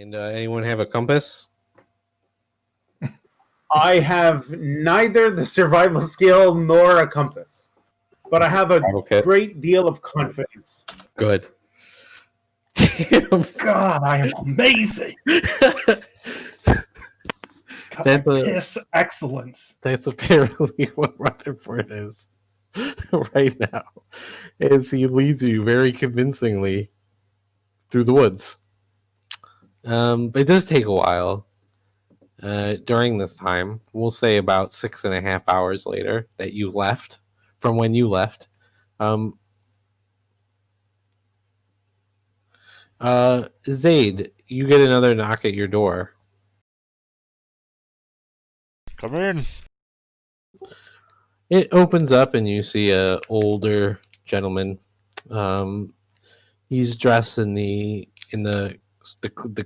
And anyone have a compass? I have neither the survival skill nor a compass, but I have a great deal of confidence. Good. Damn. God, I am amazing. That's piss excellence. That's apparently what Rutherford is right now, as he leads you very convincingly through the woods. It does take a while. During this time, we'll say about 6.5 hours later that you left from when you left. Zaid, you get another knock at your door. Come in. It opens up and you see a older gentleman. He's dressed in the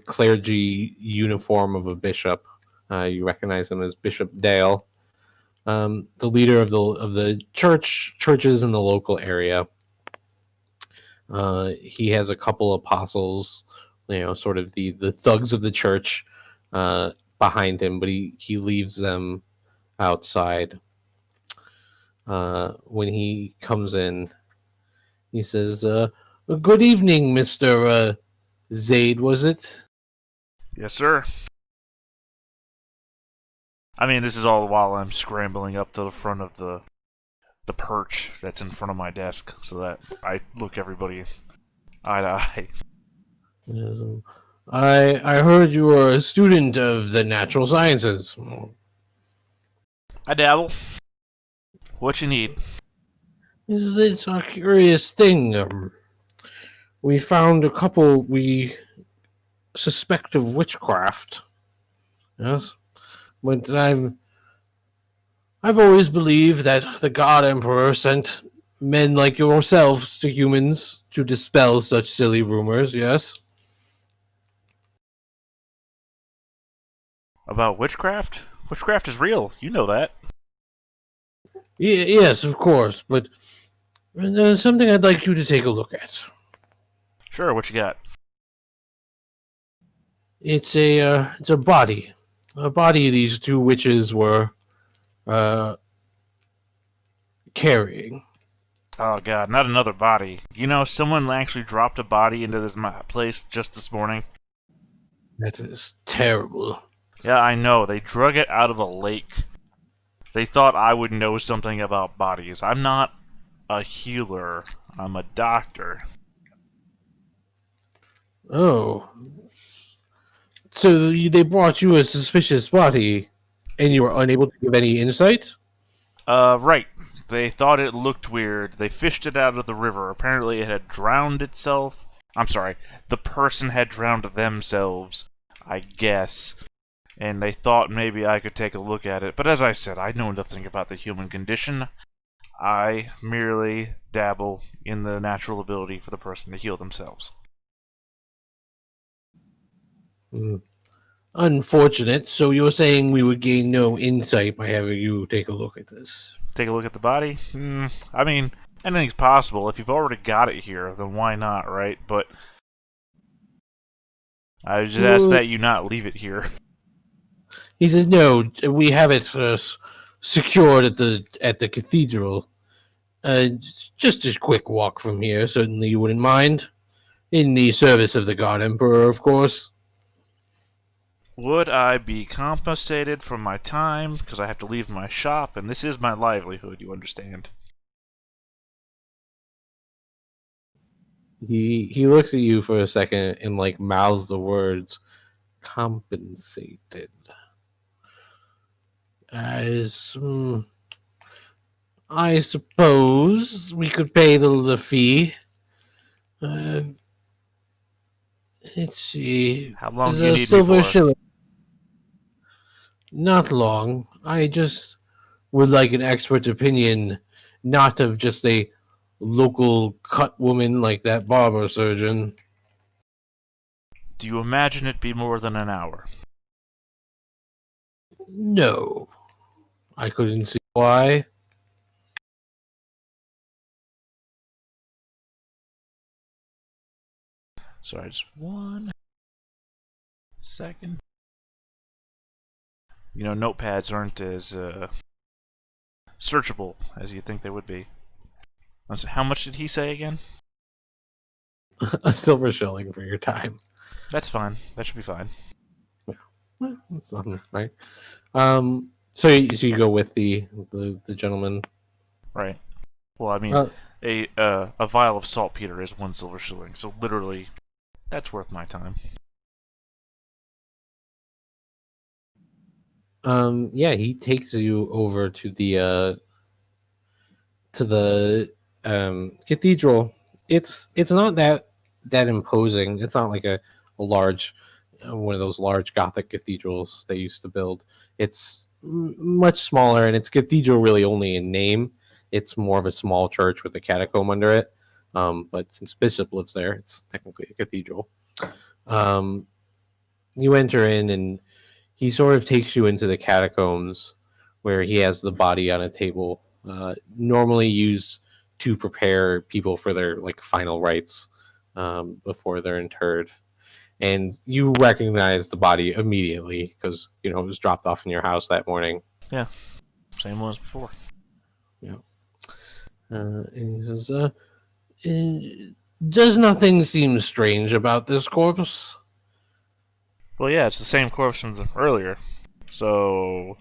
clergy uniform of a bishop. You recognize him as Bishop Dale, the leader of the churches in the local area. He has a couple apostles, sort of the thugs of the church behind him, but he leaves them outside. When he comes in, he says, "Good evening, Mr. Zaid, was it?" Yes, sir. I mean, this is all the while I'm scrambling up to the front of the perch that's in front of my desk so that I look everybody eye to eye. I heard you were a student of the natural sciences. I dabble. What you need? It's a curious thing. We found a couple we suspect of witchcraft. Yes, but I've always believed that the God Emperor sent men like yourselves to humans to dispel such silly rumors. Yes. About witchcraft? Witchcraft is real. You know that. Yes, of course, but there's something I'd like you to take a look at. Sure, what you got? It's a body. A body these two witches were carrying. Oh god, not another body. You know, someone actually dropped a body into this place just this morning. That is terrible. Yeah, I know. They drug it out of a lake. They thought I would know something about bodies. I'm not a healer. I'm a doctor. Oh. So they brought you a suspicious body, and you were unable to give any insight? Right. They thought it looked weird. They fished it out of the river. Apparently it had drowned itself. I'm sorry. The person had drowned themselves, I guess. And they thought maybe I could take a look at it. But as I said, I know nothing about the human condition. I merely dabble in the natural ability for the person to heal themselves. Unfortunate. So you're saying we would gain no insight by having you take a look at this? Take a look at the body? I mean, anything's possible. If you've already got it here, then why not, right? But I just ask that you not leave it here. He says, "No, we have it secured at the cathedral. Just a quick walk from here. Certainly, you wouldn't mind. In the service of the God Emperor, of course." Would I be compensated for my time? Because I have to leave my shop, and this is my livelihood, you understand? He looks at you for a second and mouths the words "compensated." As I suppose we could pay the fee. Let's see. How long There's do you a need me silver for? shilling. Not long. I just would like an expert opinion, not of just a local cut woman like that barber surgeon. Do you imagine it be more than an hour? No. I couldn't see why. Sorry, just one. second. You know, notepads aren't as searchable as you think they would be. How much did he say again? A silver shilling for your time. That's fine. That should be fine. Well, that's nothing, right? So you go with the gentleman, Right. Well, I mean, a vial of saltpeter is 1 silver shilling, so literally, that's worth my time. Yeah, he takes you over to the cathedral. It's not that imposing. It's not like a large one of those large Gothic cathedrals they used to build. It's much smaller, and it's cathedral really only in name. It's more of a small church with a catacomb under it. But since Bishop lives there, it's technically a cathedral. You enter in, and he sort of takes you into the catacombs where he has the body on a table, normally used to prepare people for their final rites before they're interred. And you recognize the body immediately because it was dropped off in your house that morning. Yeah, same one as before. Yeah. And he says, "Does nothing seem strange about this corpse?" Well, yeah, it's the same corpse from earlier. So,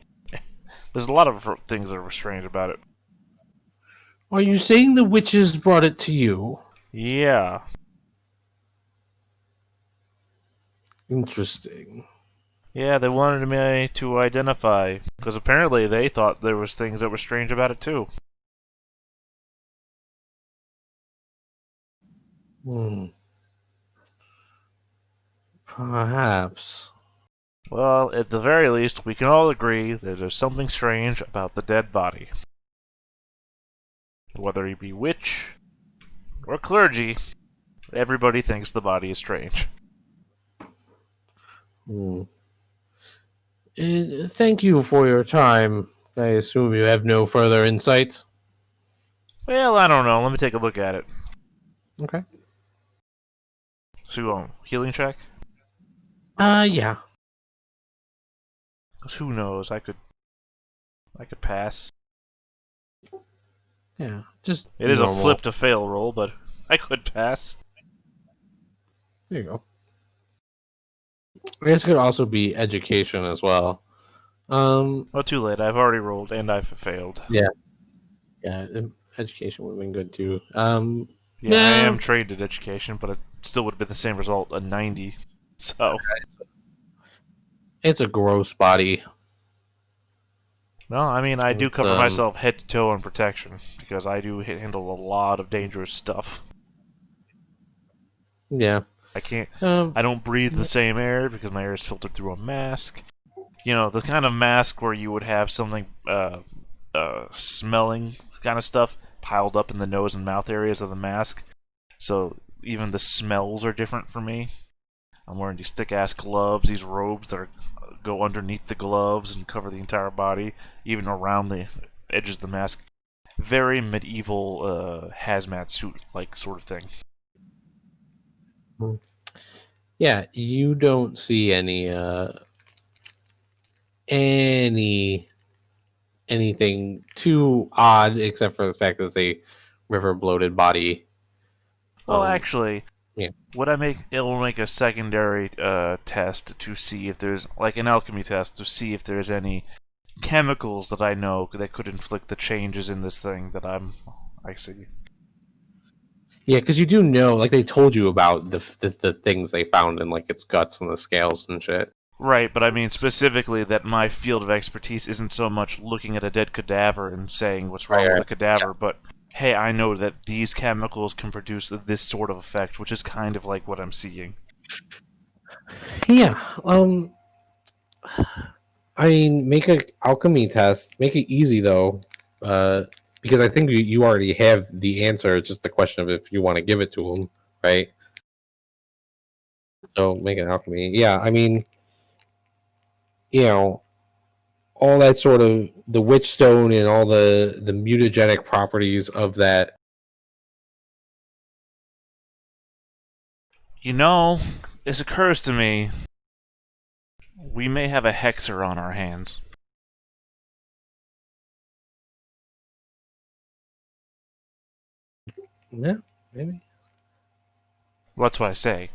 there's a lot of things that are strange about it. Are you saying the witches brought it to you? Yeah. Interesting. Yeah, they wanted me to identify, because apparently they thought there was things that were strange about it too. Perhaps. Well, at the very least, we can all agree that there's something strange about the dead body. Whether he be witch or clergy, everybody thinks the body is strange. Thank you for your time. I assume you have no further insight. Well, I don't know. Let me take a look at it. Okay. So, healing check? Yeah. Because who knows? I could pass. Yeah. Just It is normal. a flip to fail roll, but I could pass. There you go. This could also be education as well. Well, too late. I've already rolled and I've failed. Yeah. Yeah. Education would have been good too. Yeah, I am trained in education, but it still would have been the same result, a 90. So. It's a gross body. No, I mean, I do cover myself head to toe in protection, because I do handle a lot of dangerous stuff. Yeah. I can't. I don't breathe the same air because my air is filtered through a mask. You know, the kind of mask where you would have something smelling kind of stuff piled up in the nose and mouth areas of the mask. So even the smells are different for me. I'm wearing these thick-ass gloves, these robes that go underneath the gloves and cover the entire body, even around the edges of the mask. Very medieval hazmat suit-like sort of thing. Yeah, you don't see anything too odd except for the fact that it's a river bloated body. Well, actually, yeah. It will make a secondary test to see if there's, like an alchemy test, to see if there's any chemicals that I know that could inflict the changes in this thing that I see. Yeah, because you do know, like they told you about the things they found in its guts and the scales and shit. Right, but I mean specifically that my field of expertise isn't so much looking at a dead cadaver and saying what's wrong with the cadaver, but hey, I know that these chemicals can produce this sort of effect, which is kind of like what I'm seeing. Yeah, I mean, make an alchemy test. Make it easy though, because I think you already have the answer. It's just the question of if you want to give it to them, right? So make an alchemy. Yeah, I mean, all that sort of the witch stone and all the mutagenic properties of that. This occurs to me. we may have a hexer on our hands. Yeah, maybe. Well, that's what I say.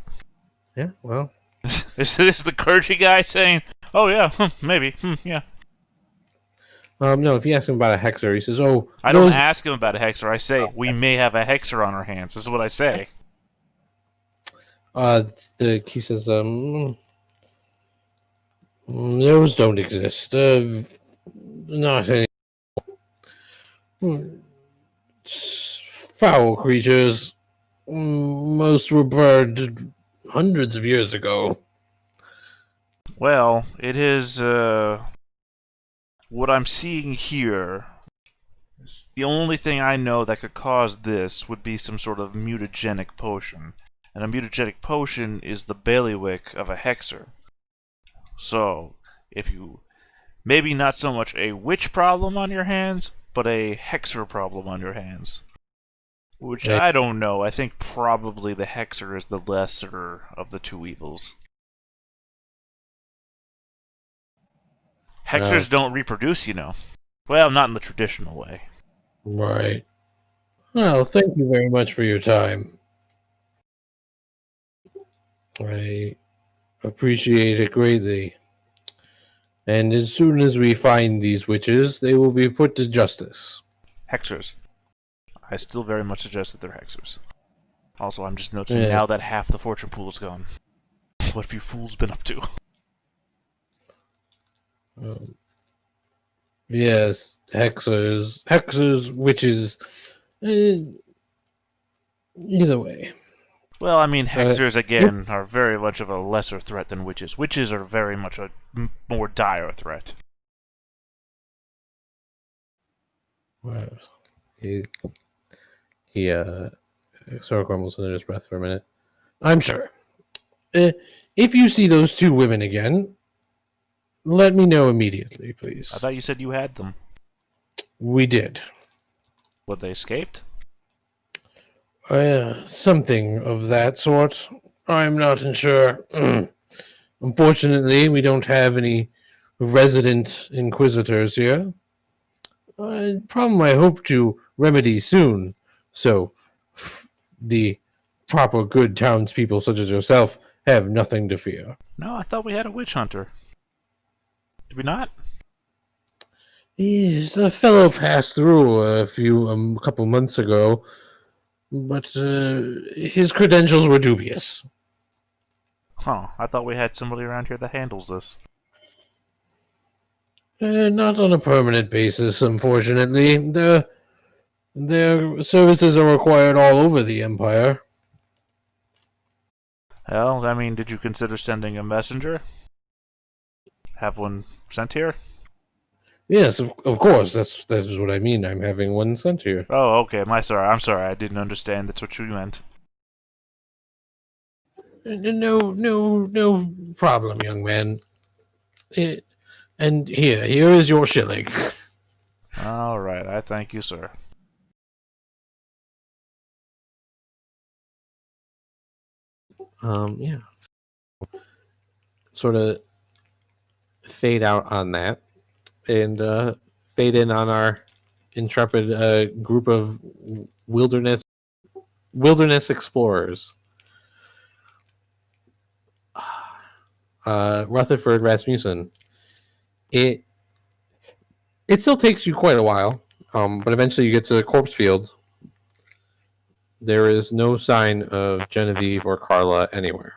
Yeah, well. Is this the clergy guy saying, "Oh yeah, maybe, yeah"? No, if you ask him about a hexer, he says, "Oh, I don't ask him about a hexer. I say we may have a hexer on our hands. This is what I say. He says, those don't exist. Not any foul creatures. Most were burned hundreds of years ago." Well, it is what I'm seeing here. The only thing I know that could cause this would be some sort of mutagenic potion. And a mutagenic potion is the bailiwick of a hexer. So, if you... maybe not so much a witch problem on your hands, but a hexer problem on your hands. Which I don't know. I think probably the hexer is the lesser of the two evils. Hexers don't reproduce, you know. Well, not in the traditional way. Right. Well, thank you very much for your time. I appreciate it greatly. And as soon as we find these witches, they will be put to justice. Hexers. I still very much suggest that they're hexers. Also, I'm just noticing now that half the fortune pool is gone. What have you fools been up to? Yes, hexers, witches. Either way. Well, I mean, hexers, again, are very much of a lesser threat than witches. Witches are very much a more dire threat. Well, he sort of grumbles under his breath for a minute. I'm sure. If you see those two women again, let me know immediately, please. I thought you said you had them. We did. What, they escaped? Something of that sort. I'm not sure. Unfortunately, we don't have any resident inquisitors here. Problem I hope to remedy soon. So, the proper good townspeople such as yourself have nothing to fear. No, I thought we had a witch hunter. Did we not? Yes, a fellow passed through a couple months ago, but his credentials were dubious. Huh, I thought we had somebody around here that handles this. Not on a permanent basis, unfortunately. Their services are required all over the Empire. Well, I mean, did you consider sending a messenger? Have one sent here? Yes, of course. That's what I mean. I'm having one sent here. Oh, okay. I'm sorry. I didn't understand. That's what you meant. No problem, young man. And here is your shilling. All right. I thank you, sir. Yeah. Sort of fade out on that, and fade in on our intrepid group of wilderness explorers. Rutherford Rasmussen. It still takes you quite a while, but eventually you get to the corpse field. There is no sign of Genevieve or Carla anywhere.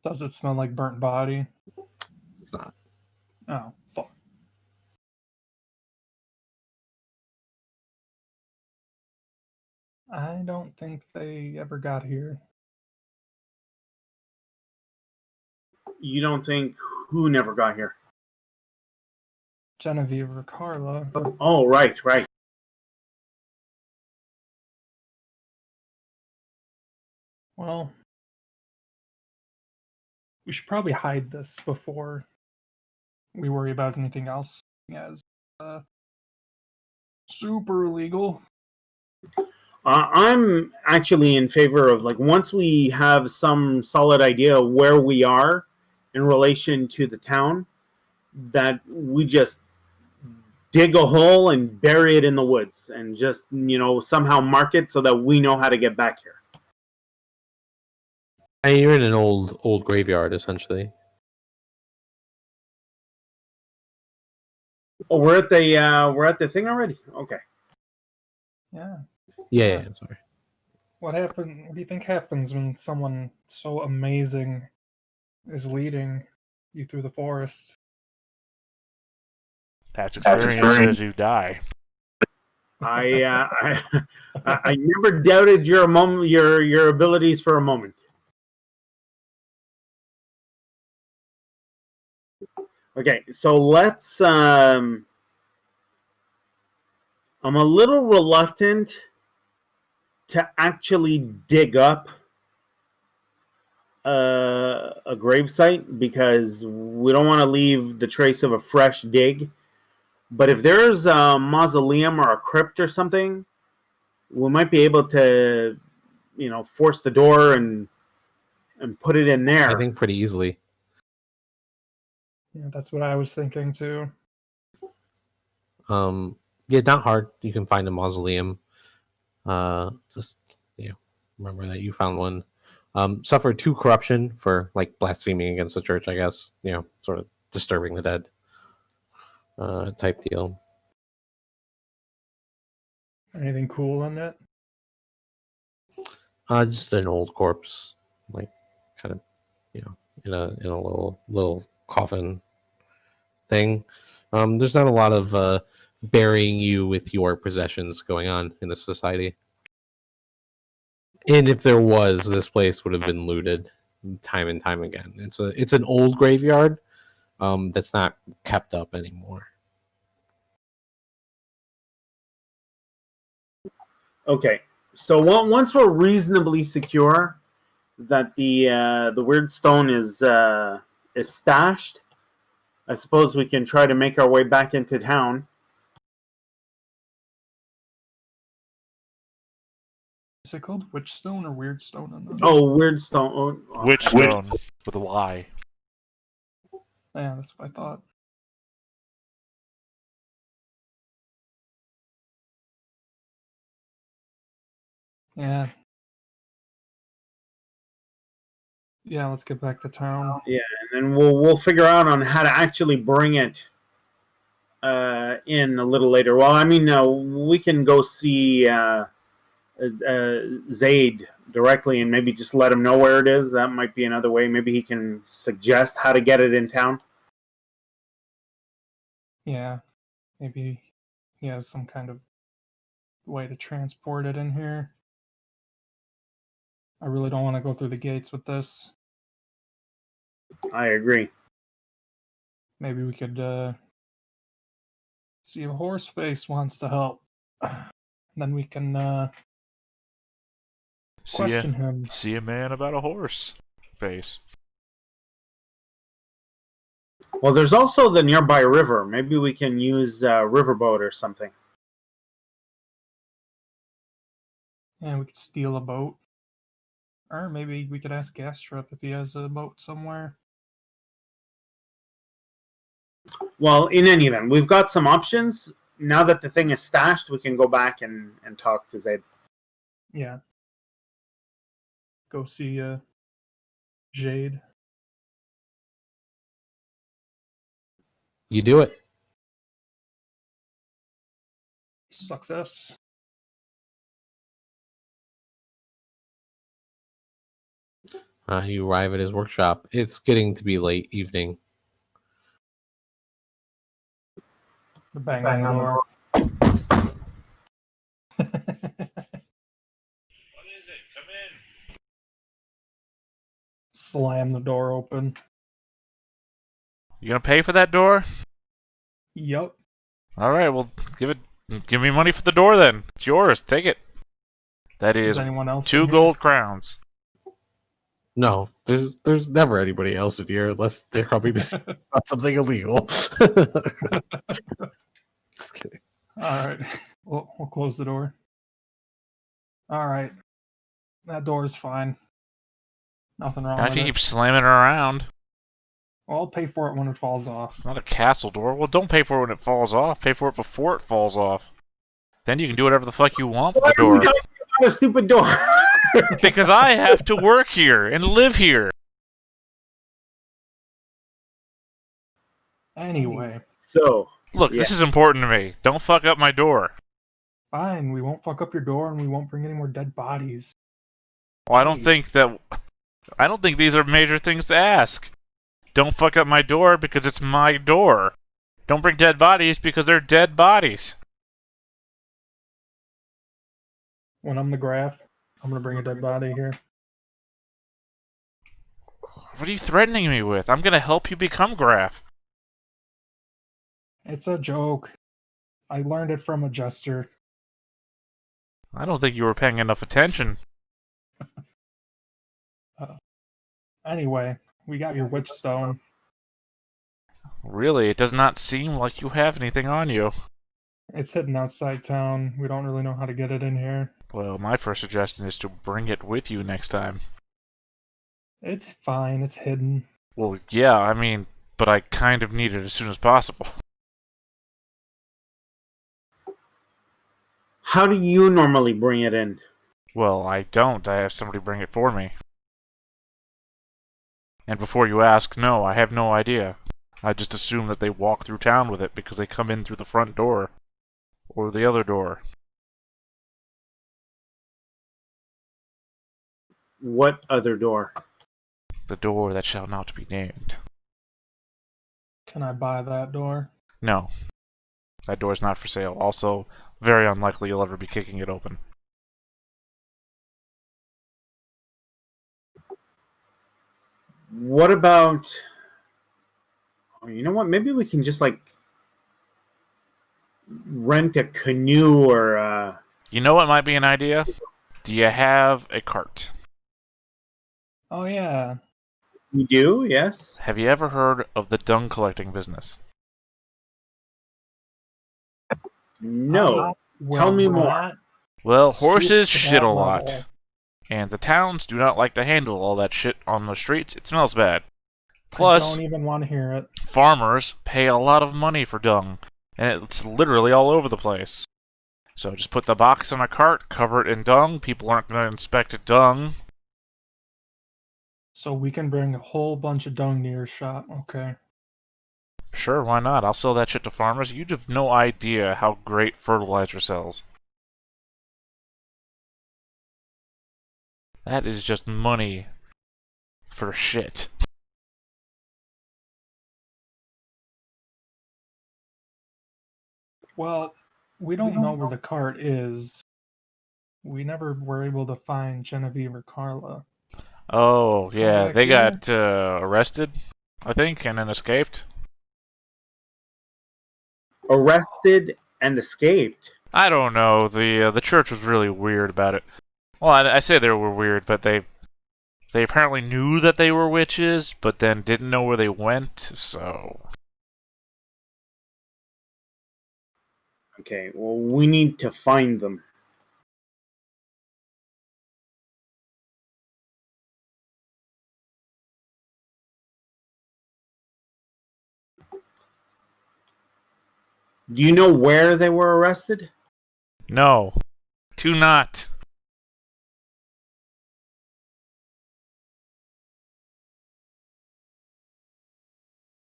Does it smell like burnt body? It's not. Oh, fuck. I don't think they ever got here. You don't think who never got here? Genevieve or Carla. Oh, right. Well, we should probably hide this before we worry about anything else as super illegal. I'm actually in favor of, like, once we have some solid idea where we are in relation to the town, that we just dig a hole and bury it in the woods and just, somehow mark it so that we know how to get back here. You're in an old graveyard, essentially. Oh, we're at the thing already. Okay. Yeah. Yeah, sorry. What do you think happens when someone so amazing is leading you through the forest? Pat's experience says you die. I never doubted your abilities for a moment. Okay, so let's. I'm a little reluctant to actually dig up a gravesite because we don't want to leave the trace of a fresh dig. But if there's a mausoleum or a crypt or something, we might be able to, force the door and put it in there. I think pretty easily. Yeah, that's what I was thinking too. Yeah, not hard. You can find a mausoleum. Just remember that you found one. Suffered 2 corruption for like blaspheming against the church, I guess. Sort of disturbing the dead. Type deal. Anything cool on that? Just an old corpse, like kind of, in a little coffin thing. There's not a lot of burying you with your possessions going on in this society. And if there was, this place would have been looted time and time again. It's an old graveyard that's not kept up anymore. Okay, so once we're reasonably secure that the weird stone is stashed, I suppose we can try to make our way back into town. Is it called Witch Stone or Weird Stone? Oh, Weird Stone. Oh, Witch Stone with a Y. Yeah, that's what I thought. Yeah. Yeah, let's get back to town. Yeah, and then we'll figure out on how to actually bring it in a little later. Well, I mean, we can go see Zaid directly and maybe just let him know where it is. That might be another way. Maybe he can suggest how to get it in town. Yeah, maybe he has some kind of way to transport it in here. I really don't want to go through the gates with this. I agree. Maybe we could see if Horseface wants to help. Then we can question him. See a man about a horse face. Well, there's also the nearby river. Maybe we can use a riverboat or something. Yeah, we could steal a boat. Or maybe we could ask Gastrup if he has a boat somewhere. Well, in any event, we've got some options. Now that the thing is stashed, we can go back and talk to Zaid. Yeah. Go see Jade. You do it. Success. You arrive at his workshop. It's getting to be late evening. The bang on the door. What is it? Come in. Slam the door open. You gonna pay for that door? Yup. All right, well, give me money for the door then. It's yours. Take it. That is anyone else 2 gold crowns. No, there's never anybody else in here unless they're coming to about something illegal. Just kidding. All right. We'll close the door. All right. That door's fine. Nothing wrong Now with if you it. keep slamming it around. Well, I'll pay for it when it falls off. It's not a castle door. Well, don't pay for it when it falls off. Pay for it before it falls off. Then you can do whatever the fuck you want with Why the are we door. talking about a stupid door? Because I have to work here and live here. Anyway, So, Look, this is important to me. Don't fuck up my door. fine. We won't fuck up your door, and we won't bring any more dead bodies. Well, I don't Jeez. think these are major things to ask. Don't fuck up my door because it's my door. Don't bring dead bodies because they're dead bodies. When I'm the graph, I'm gonna bring a dead body here. What are you threatening me with? I'm gonna help you become Graph. It's a joke. I learned it from a jester. I don't think you were paying enough attention. Anyway, we got your witch stone. Really, it does not seem like you have anything on you. It's hidden outside town. We don't really know how to get it in here. Well, my first suggestion is to bring it with you next time. It's fine. It's hidden. Well, yeah, I mean, but I kind of need it as soon as possible. how do you normally bring it in? Well, I don't. I have somebody bring it for me. And before you ask, no, I have no idea. I just assume that they walk through town with it because they come in through the front door. Or the other door. What other door? The door that shall not be named. Can I buy that door? No. That door's not for sale. Also, very unlikely you'll ever be kicking it open. What about... Oh, you know what? Maybe we can just, like, rent a canoe or... You know what might be an idea? Do you have a cart? Oh, yeah. We do, yes. Have you ever heard of the dung collecting business? No. Will Tell me more. not Well, stoop horses to shit that a lot. level. And the towns do not like to handle all that shit on the streets. It smells bad. I Plus, don't even want to hear it. farmers pay a lot of money for dung. And it's literally all over the place. So just put the box on a cart, cover it in dung. People aren't going to inspect dung. So we can bring a whole bunch of dung to your shop. Okay. Sure, why not? I'll sell that shit to farmers. You'd have no idea how great fertilizer sells. That is just money for shit. Well, we don't know where the cart is. We never were able to find Genevieve or Carla. Oh, yeah, back they here? got arrested, I think, and then escaped. Arrested and escaped. I don't know. The church was really weird about it. Well, I say they were weird, but they apparently knew that they were witches, but then didn't know where they went. So Okay, well, we need to find them. Do you know where they were arrested? no, do not.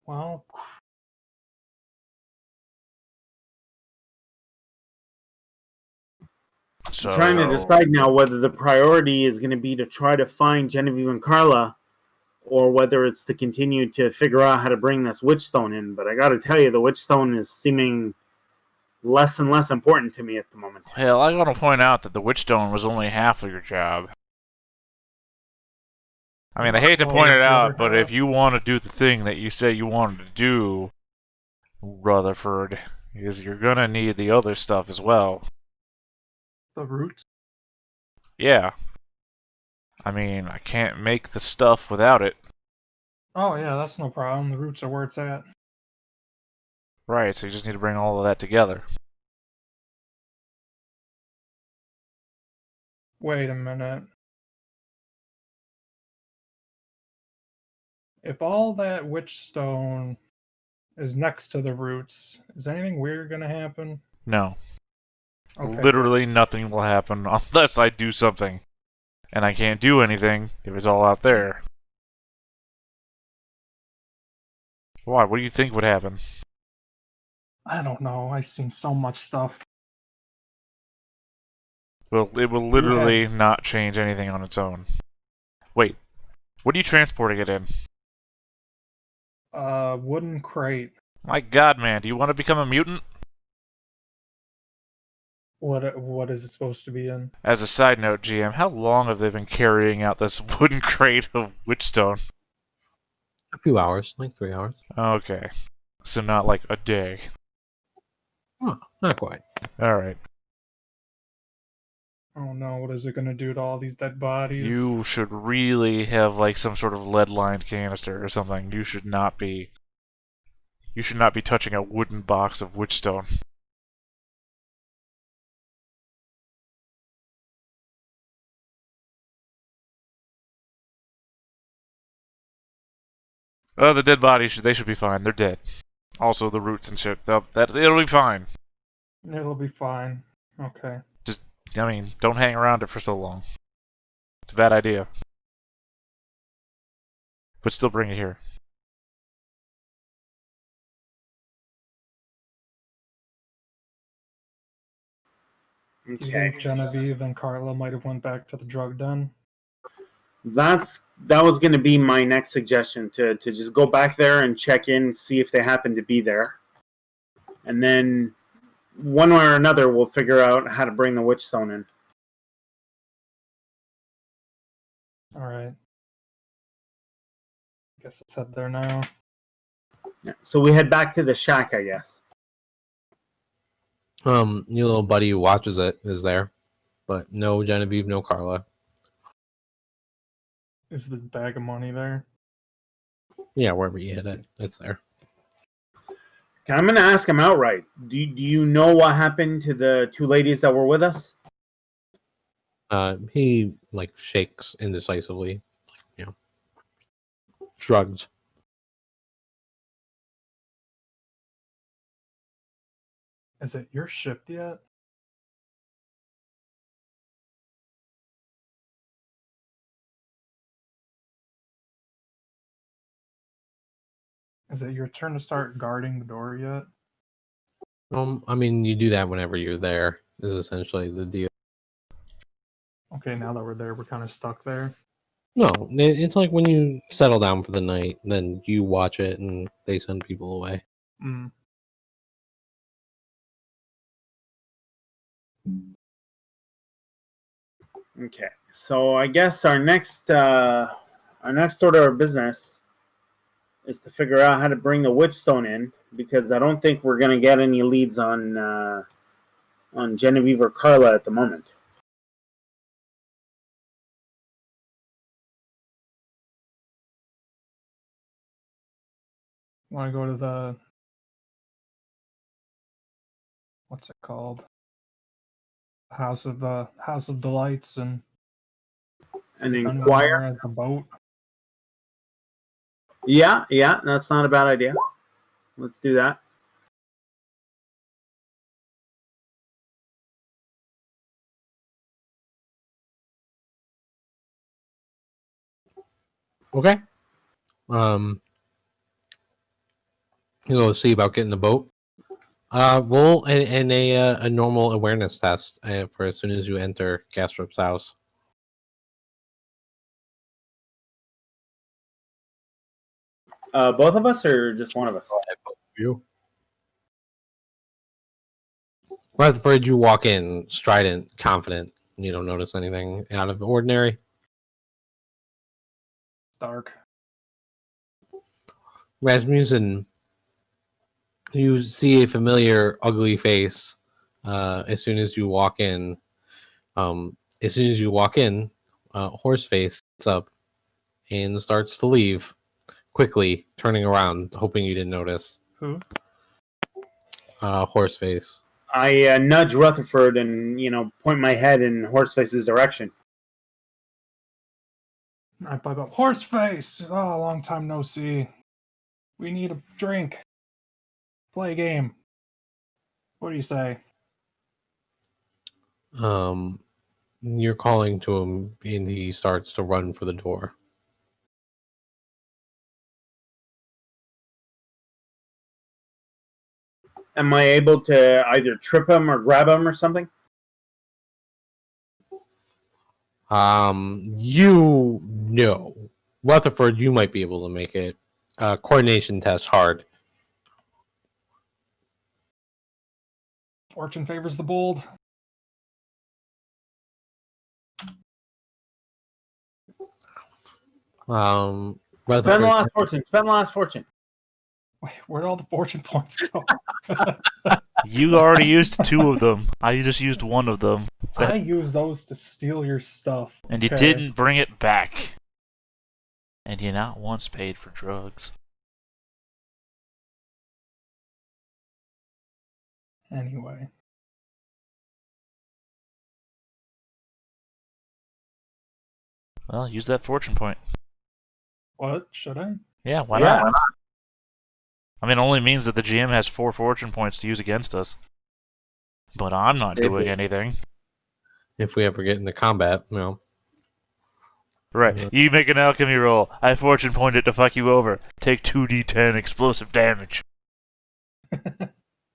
Well, So I'm trying to decide now whether the priority is going to be to try to find Genevieve and Carla, or whether it's to continue to figure out how to bring this witch stone in. But I got to tell you, the witch stone is seeming less and less important to me at the moment. hell, I gotta point out that the witchstone was only half of your job. I mean, I hate to Oh, point it it's the out, other but half. if you want to do the thing that you say you wanted to do, Rutherford, is you're gonna need the other stuff as well. the roots. Yeah. I mean, I can't make the stuff without it. Oh, yeah, that's no problem. The roots are where it's at. Right, so you just need to bring all of that together. Wait a minute. If all that witch stone is next to the roots, is anything weird gonna happen? No. Okay, Literally nothing will happen unless I do something. And I can't do anything if it's all out there. Why? What do you think would happen? I don't know. I've seen so much stuff. Well, it will You literally not change anything on its own. Wait, what are you transporting it in? Wooden crate. My god, man, do you want to become a mutant? What is it supposed to be in? As a side note, GM, how long have they been carrying out this wooden crate of witchstone? A few hours, like 3 hours. Okay. So not like a day. Oh, not quite. Alright. Oh no, what is it gonna do to all these dead bodies? You should really have like some sort of lead-lined canister or something. You should not be touching a wooden box of witchstone. Oh, the dead bodies, they should be fine. They're dead. Also, the roots and shit. It'll be fine. It'll be fine. Okay. I mean, don't hang around it for so long. It's a bad idea. But still bring it here. You Okay. think Genevieve and Carla might have went back to the drug den? That was going to be my next suggestion, to just go back there and check in, see if they happen to be there. And then one way or another, we'll figure out how to bring the witchstone in. Alright. Guess let's head there now. Yeah. So we head back to the shack, I guess. Your little buddy who watches it is there, but no Genevieve, no Carla. Is the bag of money there? Yeah, wherever you hit it, it's there. Okay, I'm going to ask him outright. Do you know what happened to the two ladies that were with us? He like shakes indecisively, shrugs. Is it your shipped yet? Is it your turn to start guarding the door yet? I mean, you do that whenever you're there. Is essentially the deal. Okay, now that we're there, we're kind of stuck there. No, it's like when you settle down for the night, then you watch it and they send people away. Mm. Okay, so I guess our next order of business is to figure out how to bring the witchstone in, because I don't think we're gonna get any leads on Genevieve or Carla at the moment. Want to go to the what's it called? House of Delights and inquire. at the boat. Yeah, that's not a bad idea. Let's do that. Okay. You go see about getting the boat. Roll a normal awareness test for as soon as you enter Gastrup's house. Both of us, or just one of us? You. Rutherford, you walk in strident, confident. You don't notice anything out of the ordinary. It's dark. Rasmussen, you see a familiar, ugly face as soon as you walk in. Horseface gets up and starts to leave, quickly turning around, hoping you didn't notice. Who? Horseface. I nudge Rutherford and point my head in Horseface's direction. I bug up. Horseface! Oh, long time no see. We need a drink. Play a game. What do you say? You're calling to him, and he starts to run for the door. Am I able to either trip him or grab him or something? You know, Rutherford, you might be able to make it. Coordination test hard. Fortune favors the bold. Spend Rutherford, the last fortune. Spend the last fortune. Wait, where'd all the fortune points go? You already used 2 of them. I just used 1 of them. I use those to steal your stuff. And you okay? didn't bring it back. And you not once paid for drugs. Anyway. Well, use that fortune point. What? Should I? Yeah, why Yeah. not? I mean, it only means that the GM has 4 fortune points to use against us. But I'm not doing anything. if we ever get into combat, Right. You make an alchemy roll. I fortune point it to fuck you over. Take 2d10 explosive damage.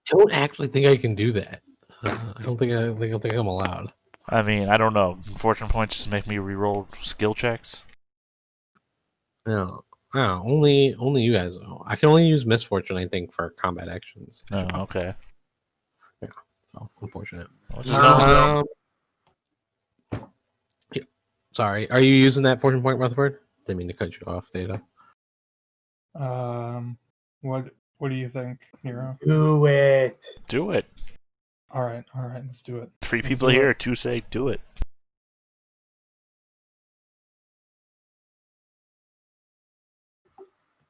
don't actually think I can do that. I don't think I'm allowed. I mean, I don't know. Fortune points just make me reroll skill checks. No, only you guys know. I can only use misfortune, I think, for combat actions. Oh, okay. So unfortunate. Well, just know. Yeah. Sorry, are you using that fortune point, Rutherford? Didn't mean to cut you off, Data. What do you think, Nero? Do it. Do it. All right, let's do it. 3 Let's people do here, it. 2 say do it.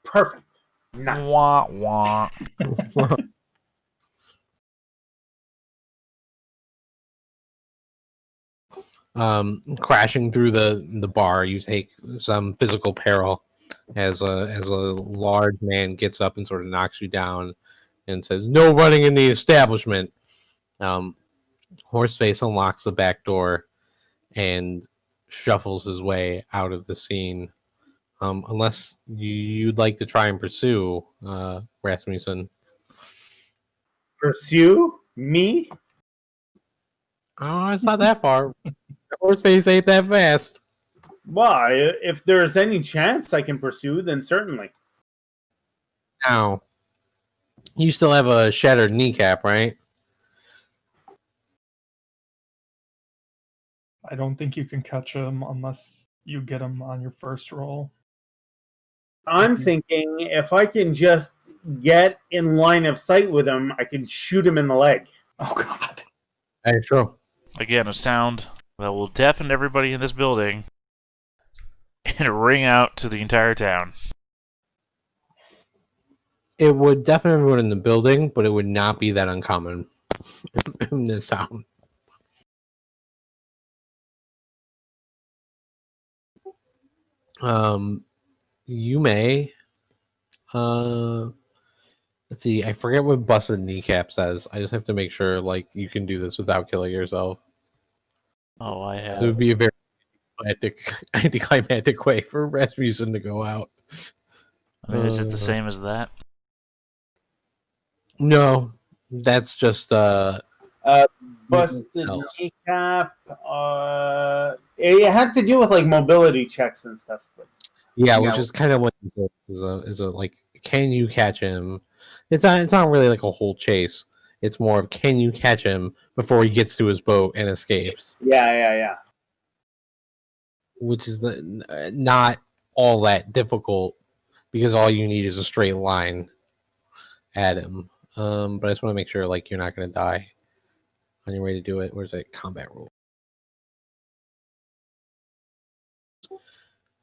Perfect. Nice. Wah, wah. Crashing through the bar, you take some physical peril as a large man gets up and sort of knocks you down and says, "No running in the establishment." Horseface unlocks the back door and shuffles his way out of the scene. Unless you'd like to try and pursue Rasmussen. Pursue me? Oh, it's not that far. Horseface ain't that fast. Well, if there's any chance I can pursue, then certainly. Now, you still have a shattered kneecap, right? I don't think you can catch him unless you get him on your first roll. I'm thinking if I can just get in line of sight with him, I can shoot him in the leg. Oh God! That is true. Again, a sound that will deafen everybody in this building and ring out to the entire town. It would deafen everyone in the building, but it would not be that uncommon in this town. You may. Let's see. I forget what busted kneecap says. I just have to make sure, you can do this without killing yourself. Oh, I have. So it would be a very anticlimactic way for Rasmussen to go out. I mean, is it the same as that? No, that's just Busted kneecap. It had to do with mobility checks and stuff. But yeah, which is kind of what this is a can you catch him? It's not really like a whole chase. It's more of can you catch him before he gets to his boat and escapes. Yeah. Which is not all that difficult because all you need is a straight line at him. But I just want to make sure you're not going to die on your way to do it. Where's that combat rule?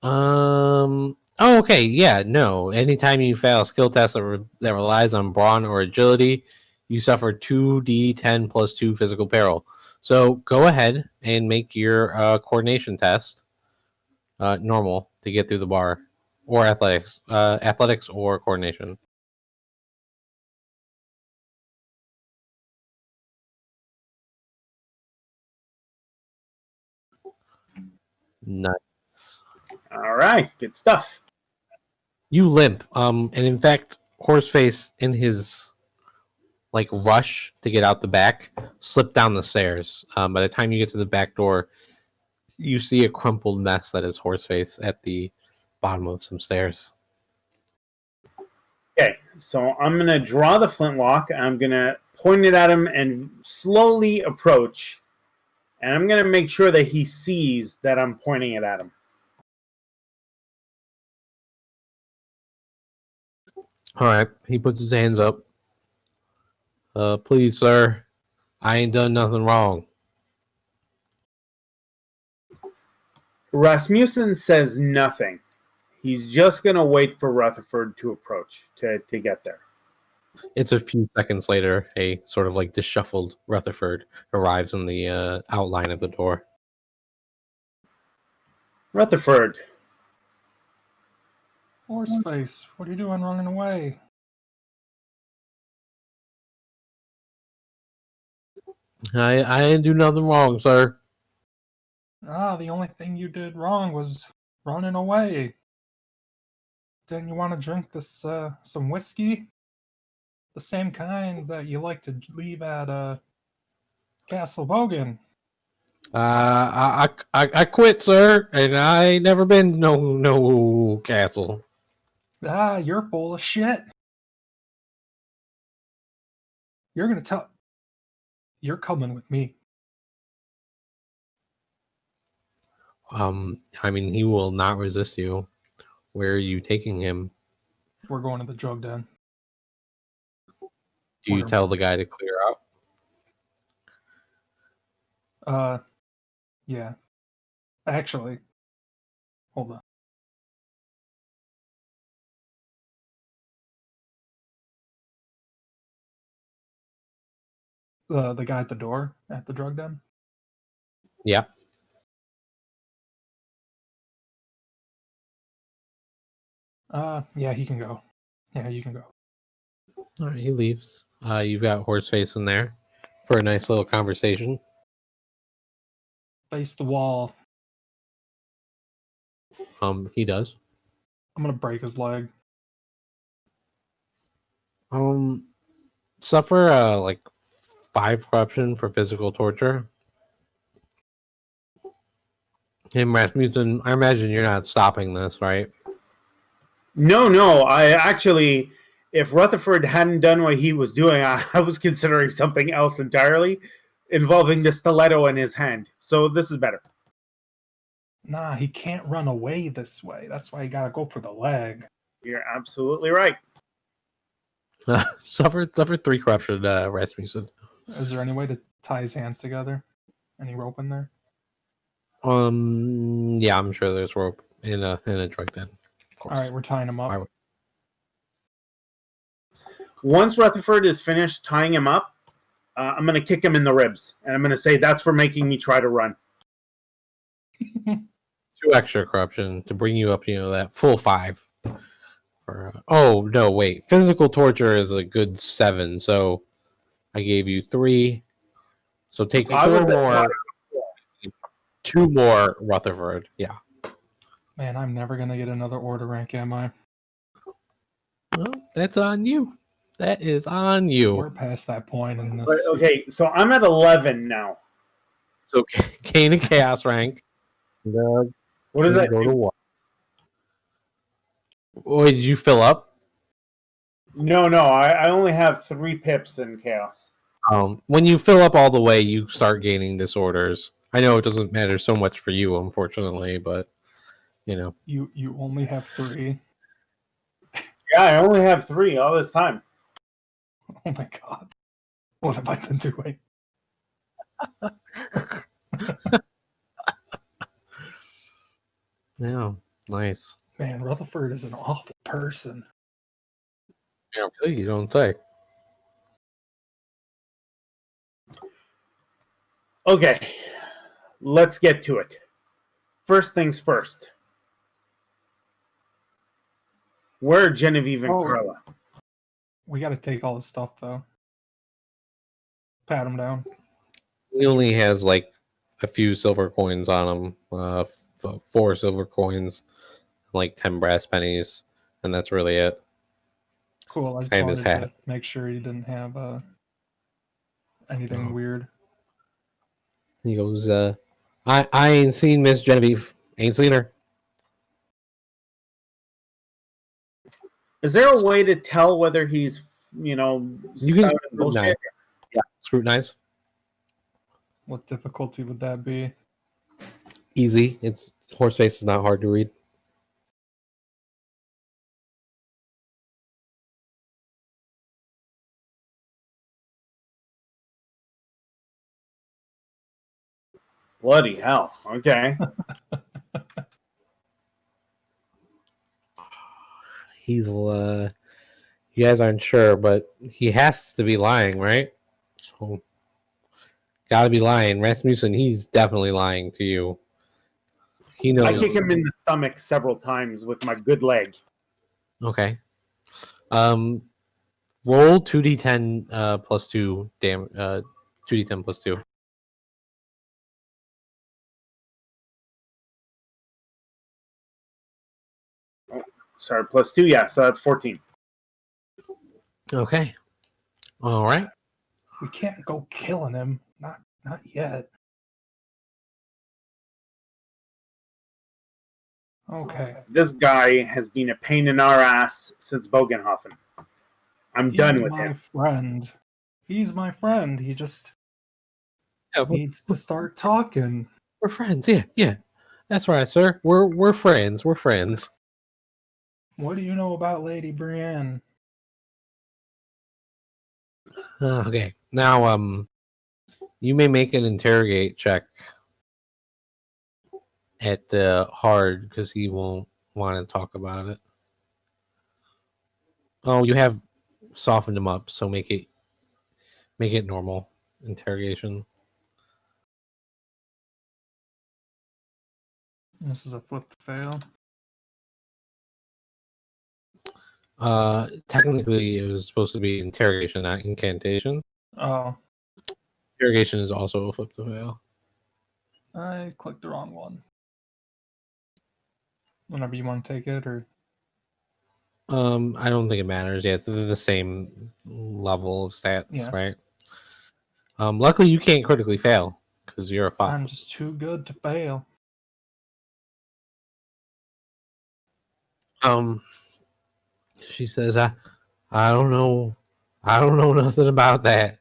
Oh, okay. Yeah, no. Anytime you fail a skill test that relies on brawn or agility, you suffer 2d10 plus 2 physical peril. So go ahead and make your coordination test normal to get through the bar, or athletics or coordination. Nice. All right, good stuff. You limp, and in fact, Horseface, in his like rush to get out the back, slipped down the stairs. By the time you get to the back door, you see a crumpled mess that is Horseface at the bottom of some stairs. Okay, so I'm going to draw the flintlock. I'm going to point it at him and slowly approach. And I'm going to make sure that he sees that I'm pointing it at him. All right, he puts his hands up. Please, sir, I ain't done nothing wrong. Rasmussen says nothing. He's just going to wait for Rutherford to approach, to get there. It's a few seconds later, a sort of like disshuffled Rutherford arrives in the outline of the door. Rutherford. Horseface, what are you doing running away? I didn't do nothing wrong, sir. The only thing you did wrong was running away. Didn't you want to drink this some whiskey? The same kind that you like to leave at Castle Bogan. I quit, sir, and I ain't never been no castle. You're full of shit. You're gonna tell. You're coming with me. I mean, he will not resist you. Where are you taking him? We're going to the drug den. Do you tell the guy to clear out? Yeah. Actually, hold on. The guy at the door at the drug den? Yeah. Yeah, he can go. Yeah, you can go. All right, he leaves. You've got Horseface in there for a nice little conversation. Face the wall. He does. I'm gonna break his leg. Suffer like 5 corruption for physical torture. Hey, Rasmussen, I imagine you're not stopping this, right? No. I actually, if Rutherford hadn't done what he was doing, I was considering something else entirely involving the stiletto in his hand. So this is better. Nah, he can't run away this way. That's why you gotta go for the leg. You're absolutely right. Suffer 3 corruption, Rasmussen. Is there any way to tie his hands together? Any rope in there? Yeah, I'm sure there's rope in a drug den. Of course. All right, we're tying him up. Once Rutherford is finished tying him up, I'm going to kick him in the ribs. And I'm going to say, that's for making me try to run. 2 extra corruption to bring you up, that full 5. Oh, no, wait. Physical torture is a good 7, so I gave you 3. So take 4 more. 2 more Rutherford. Yeah. Man, I'm never going to get another order rank, am I? Well, that's on you. That is on you. We're past that point in this. But, okay, so I'm at 11 now. So gain a chaos rank. What does that go do? to 1. Wait, did you fill up? No, I only have 3 pips in chaos. When you fill up all the way, you start gaining disorders. I know it doesn't matter so much for you, unfortunately, but You only have 3. Yeah, I only have 3 all this time. Oh my god. What have I been doing? Yeah, nice. Man, Rutherford is an awful person. Yeah, really, you don't say. Okay, let's get to it. First things first. Where are Genevieve and Oh. Carla? We got to take all the stuff though. Pat him down. He only has like a few silver coins on him, 4 silver coins, like 10 brass pennies, and that's really it. Cool. I just And his wanted hat. to make sure he didn't have anything weird. He goes, I ain't seen Miss Genevieve. Ain't seen her. Is there a way to tell whether he's, You can spouting scrutinize. bullshit? Yeah, scrutinize. What difficulty would that be? Easy. It's Horseface is not hard to read. Bloody hell. Okay. He's you guys aren't sure, but he has to be lying, right? So, gotta be lying. Rasmussen, he's definitely lying to you. He knows. I kick him in the stomach several times with my good leg. Okay. Roll 2d10 plus 2 damage. 2d10 plus 2. Sorry, +2. Yeah, so that's 14. Okay. All right. We can't go killing him. Not yet. Okay. This guy has been a pain in our ass since Bogenhofen. I'm done with him. Friend. He's my friend. He just Yeah, needs to start talking. we're friends. Yeah. That's right, sir. We're friends. We're friends. What do you know about Lady Brienne? Okay. Now, you may make an interrogate check at hard because he won't want to talk about it. Oh, you have softened him up, so make it normal interrogation. This is a flip to fail. Technically, it was supposed to be interrogation, not incantation. Oh, Interrogation is also a flip to fail. I clicked the wrong one. Whenever you want to take it, or I don't think it matters. Yeah, it's the same level of stats, Yeah. right? Luckily, you can't critically fail because you're a 5. I'm just too good to fail. She says, I don't know. I don't know nothing about that.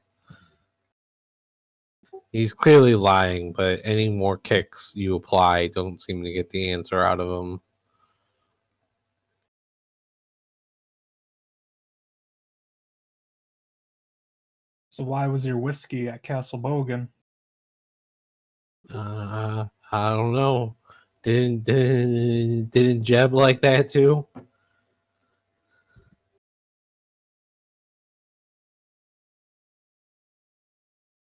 He's clearly lying, but any more kicks you apply don't seem to get the answer out of him. So why was your whiskey at Castle Bogan? I don't know. Didn't Jeb like that too?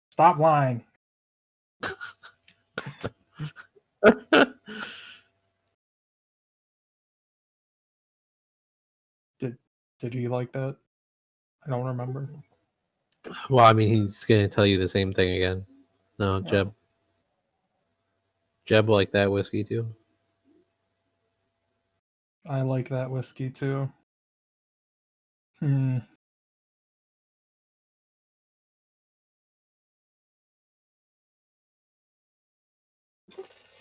Stop lying. Did he like that? I don't remember. Well, I mean, he's gonna tell you the same thing again. No, Jeb. Jeb liked that whiskey too. I like that whiskey too. Hmm.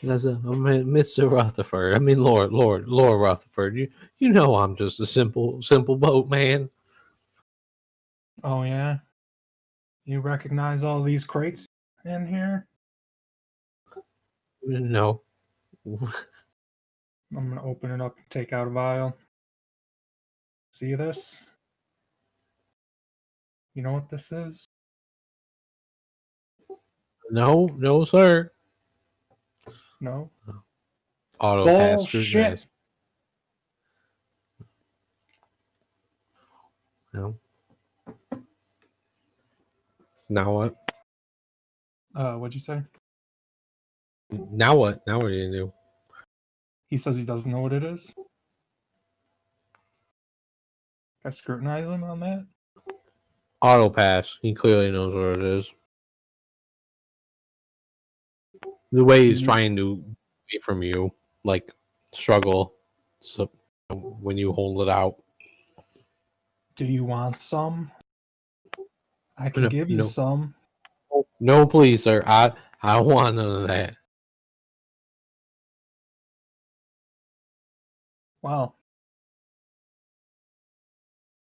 That's Mr. Rutherford. I mean, Lord Rutherford. You know I'm just a simple boat man. Oh yeah. You recognize all these crates in here? No. I'm gonna open it up and take out a vial. See this? You know what this is? No, sir. No? Auto pass Bullshit. scrutinize. No. Now what? What'd you say? Now what? Now what do you do? He says he doesn't know what it is. I scrutinize him on that. Auto pass. He clearly knows what it is. The way he's trying to away from you, like struggle. So when you hold it out, Do you want some? I can give you some. No, please, sir. I don't want none of that. Well,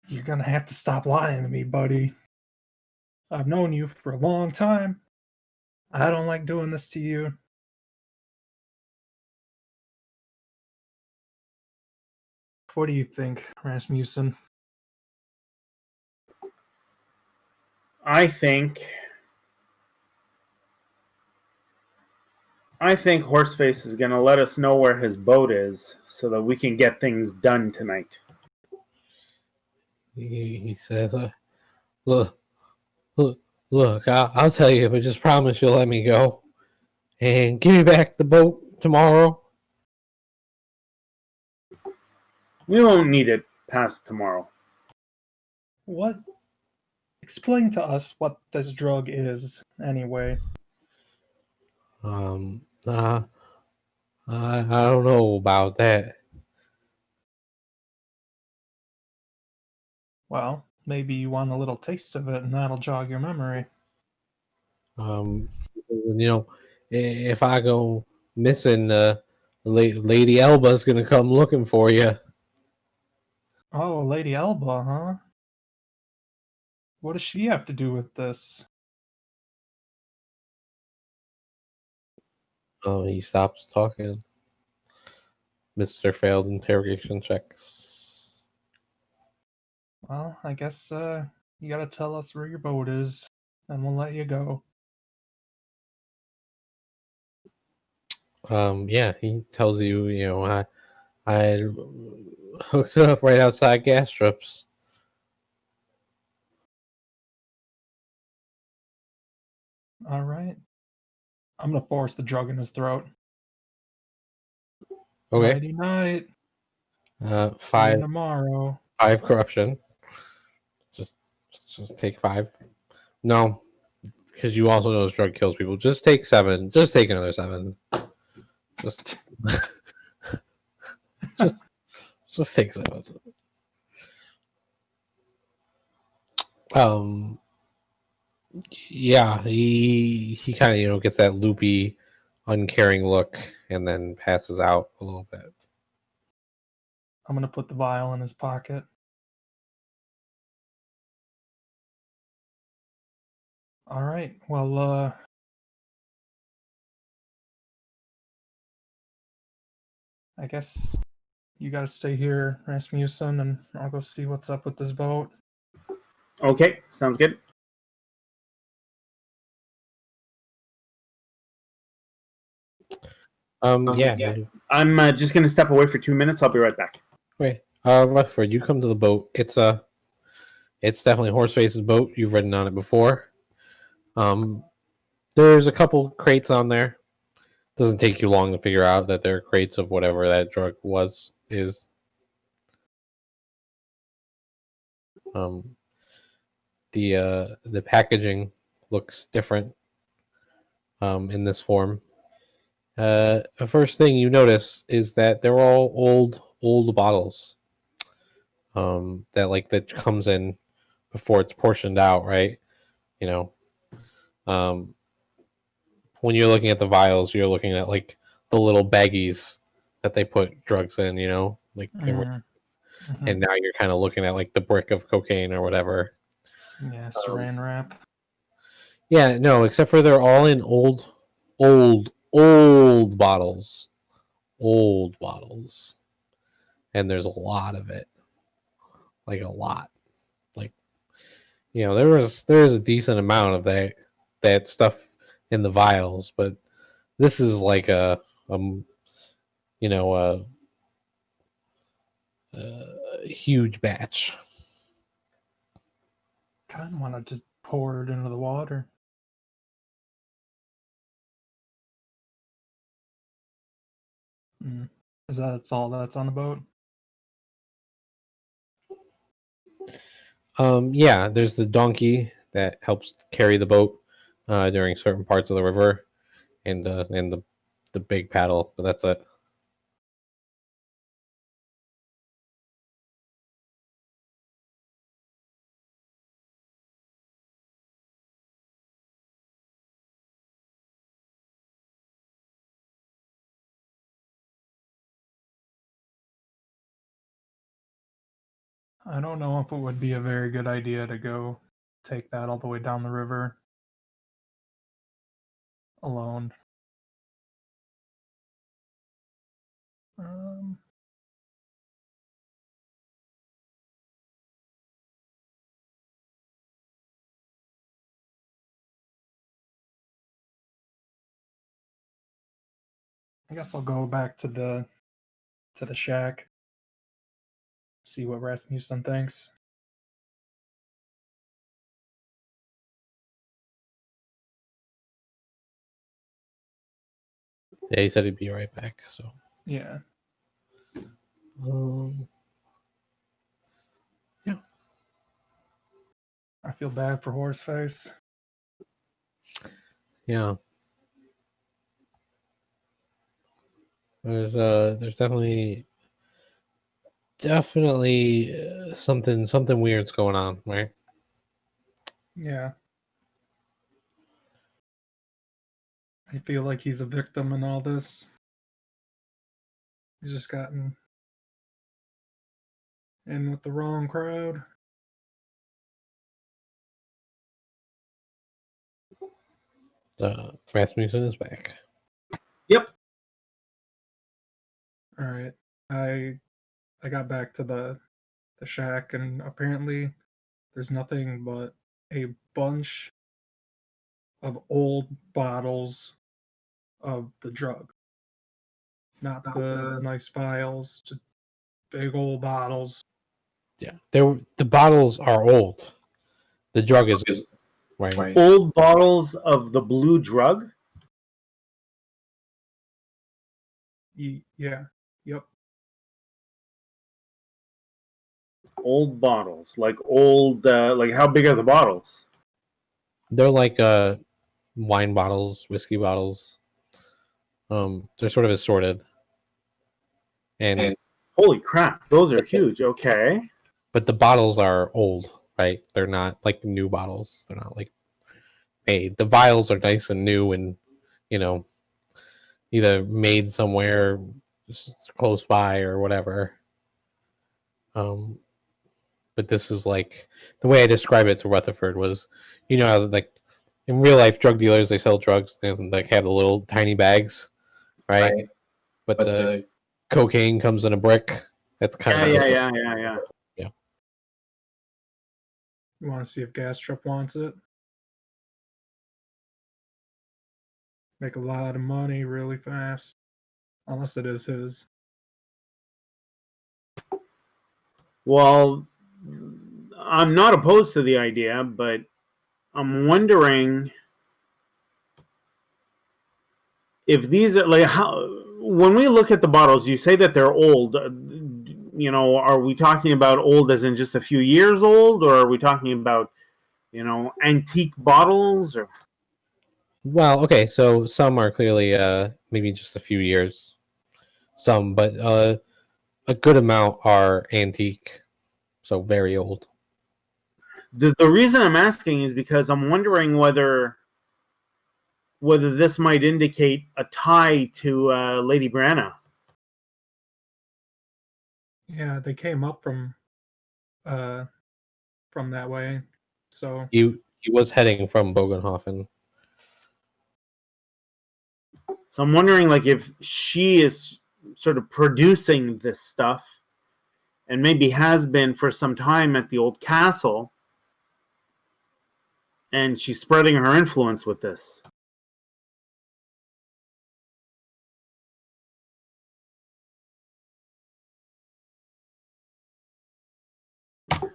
you're gonna have to stop lying to me, buddy. I've known you for a long time. I don't like doing this to you. What do you think, Rasmussen? I think Horseface is going to let us know where his boat is so that we can get things done tonight. He says, look, I'll tell you, but just promise you'll let me go. And give me back the boat tomorrow. We won't need it past tomorrow. What? Explain to us what this drug is, anyway. I don't know about that. Well, maybe you want a little taste of it and that'll jog your memory. If I go missing, Lady Elba's gonna come looking for you. Oh, Lady Elba, huh? What does she have to do with this? Oh, he stops talking. Mr. Failed interrogation checks. Well, I guess you gotta tell us where your boat is, and we'll let you go. Yeah, he tells you, I hooked it up right outside gas strips. All right. I'm gonna force the drug in his throat. Okay. Nighty night. See you Five tomorrow. corruption. Just take 5. No, because you also know this drug kills people. Just take 7. Just take another 7. Just just take 7. Yeah, he kind of gets that loopy, uncaring look, and then passes out a little bit. I'm gonna put the vial in his pocket. All right. Well, I guess you gotta stay here, Rasmussen, and I'll go see what's up with this boat. Okay, sounds good. Yeah. I'm just going to step away for 2 minutes. I'll be right back. Okay. Rutherford, you come to the boat. It's definitely Horseface's boat. You've ridden on it before. There's a couple crates on there. Doesn't take you long to figure out that they're crates of whatever that drug is. The packaging looks different in this form. The first thing you notice is that they're all old bottles. That comes in before it's portioned out, right? When you're looking at the vials, you're looking at like the little baggies that they put drugs in, and now you're kind of looking at like the brick of cocaine or whatever. Yeah, saran wrap. Yeah, no, except for they're all in old bottles. Old bottles. And there's a lot of it. Like a lot. Like there's a decent amount of that stuff in the vials, but this is like a huge batch. Kind of want to just pour it into the water. Is that's all that's on the boat? Yeah, there's the donkey that helps carry the boat during certain parts of the river, and the big paddle. But that's it. I don't know if it would be a very good idea to go take that all the way down the river alone. Um, I guess I'll go back to the shack. See what Rasmussen thinks. Yeah, he said he'd be right back. So Yeah. Yeah. I feel bad for Horseface. Yeah. There's definitely something weird's going on, right? Yeah. I feel like he's a victim in all this. He's just gotten in with the wrong crowd. Rasmussen is back. Yep. All right. I got back to the shack, and apparently there's nothing but a bunch of old bottles of the drug. Not the nice vials, just big old bottles. Yeah, the bottles are old. The drug is right. Old bottles of the blue drug. Yeah. Yep. Old bottles, like old, like how big are the bottles? They're like wine bottles, whiskey bottles. They're sort of assorted. And holy crap, those are huge. Okay. But the bottles are old, right? They're not like the new bottles. They're not like made. The vials are nice and new and, either made somewhere close by or whatever. But this is like the way I describe it to Rutherford was, like in real life drug dealers, they sell drugs, they like have the little tiny bags, right? But the cocaine comes in a brick. That's kind of Yeah. You want to see if Gas Trip wants it? Make a lot of money really fast. Unless it is his. Well, I'm not opposed to the idea, but I'm wondering if these are like how when we look at the bottles, you say that they're old. Are we talking about old as in just a few years old, or are we talking about antique bottles? Or well, okay. So some are clearly maybe just a few years, some, but a good amount are antique, so very old. the reason I'm asking is because I'm wondering whether this might indicate a tie to Lady Branna. Yeah, they came up from that way. So He was heading from Bogenhofen. So I'm wondering, like, if she is sort of producing this stuff, and maybe has been for some time at the old castle, and she's spreading her influence with this.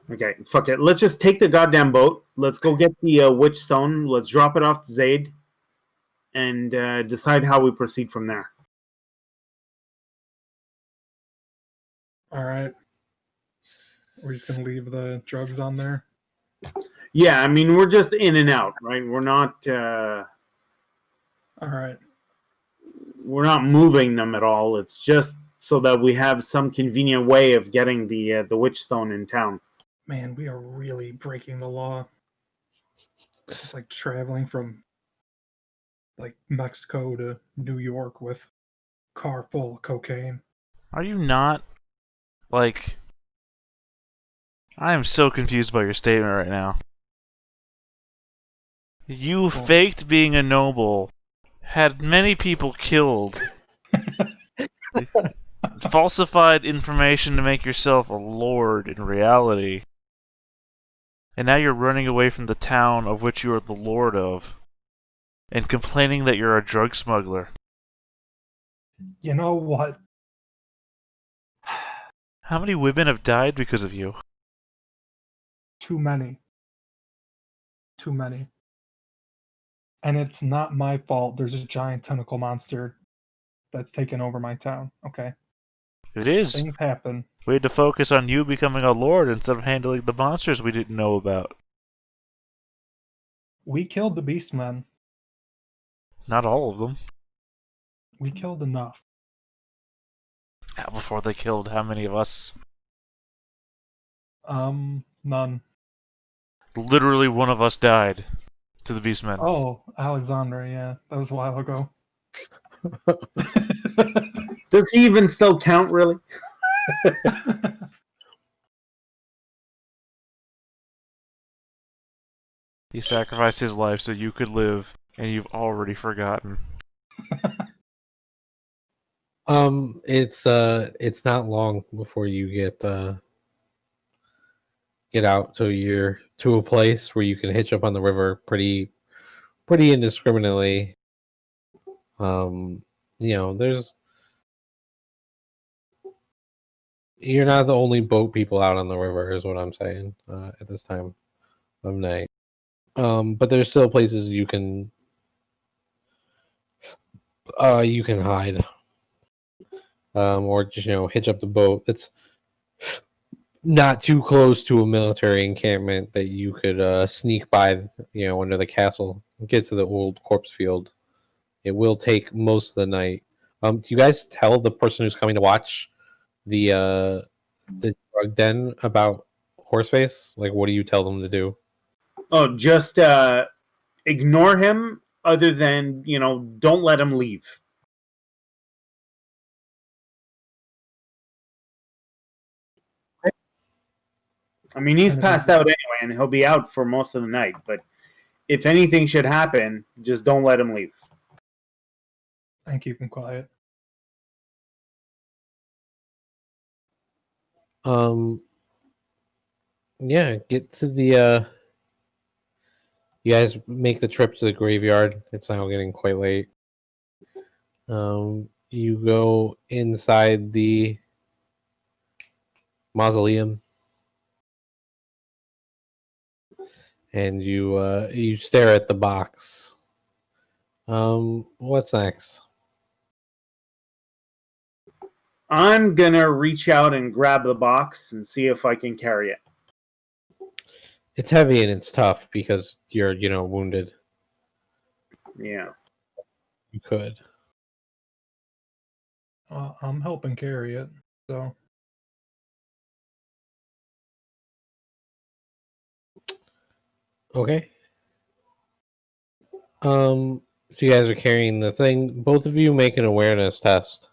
Okay, fuck it. Let's just take the goddamn boat. Let's go get the witch stone. Let's drop it off to Zaid, and decide how we proceed from there. All right. We're just gonna leave the drugs on there. Yeah, I mean, we're just in and out, right? We're not All right. moving them at all. It's just so that we have some convenient way of getting the witch stone in town. Man, we are really breaking the law. It's like traveling from like Mexico to New York with a car full of cocaine. Are you not? Like, I am so confused by your statement right now. You faked being a noble, had many people killed, falsified information to make yourself a lord in reality, and now you're running away from the town of which you are the lord of, and complaining that you're a drug smuggler. You know what? How many women have died because of you? Too many. Too many. And it's not my fault there's a giant tentacle monster that's taken over my town, okay? It is. Things happen. We had to focus on you becoming a lord instead of handling the monsters we didn't know about. We killed the beastmen. Not all of them. We killed enough. Before they killed how many of us? None. Literally one of us died to the beastmen. Oh, Alexandra, yeah. That was a while ago. Does he even still count, really? He sacrificed his life so you could live, and you've already forgotten. It's not long before you get out, so you're to a place where you can hitch up on the river pretty indiscriminately. There's you're not the only boat people out on the river, is what I'm saying, at this time of night. But there's still places you can hide, or just hitch up the boat. That's not too close to a military encampment that you could sneak by, under the castle, get to the old corpse field. It will take most of the night. Do you guys tell the person who's coming to watch the drug den about Horseface? Like, what do you tell them to do? Oh, just ignore him. Other than don't let him leave. I mean, he's passed out anyway, and he'll be out for most of the night. But if anything should happen, just don't let him leave. And keep him quiet. Yeah, get to the you guys make the trip to the graveyard. It's now getting quite late. You go inside the mausoleum, and you stare at the box. What's next? I'm gonna reach out and grab the box and see if I can carry it. It's heavy and it's tough because you're wounded. Yeah. You could. I'm helping carry it, so. Okay. So you guys are carrying the thing. Both of you make an awareness test.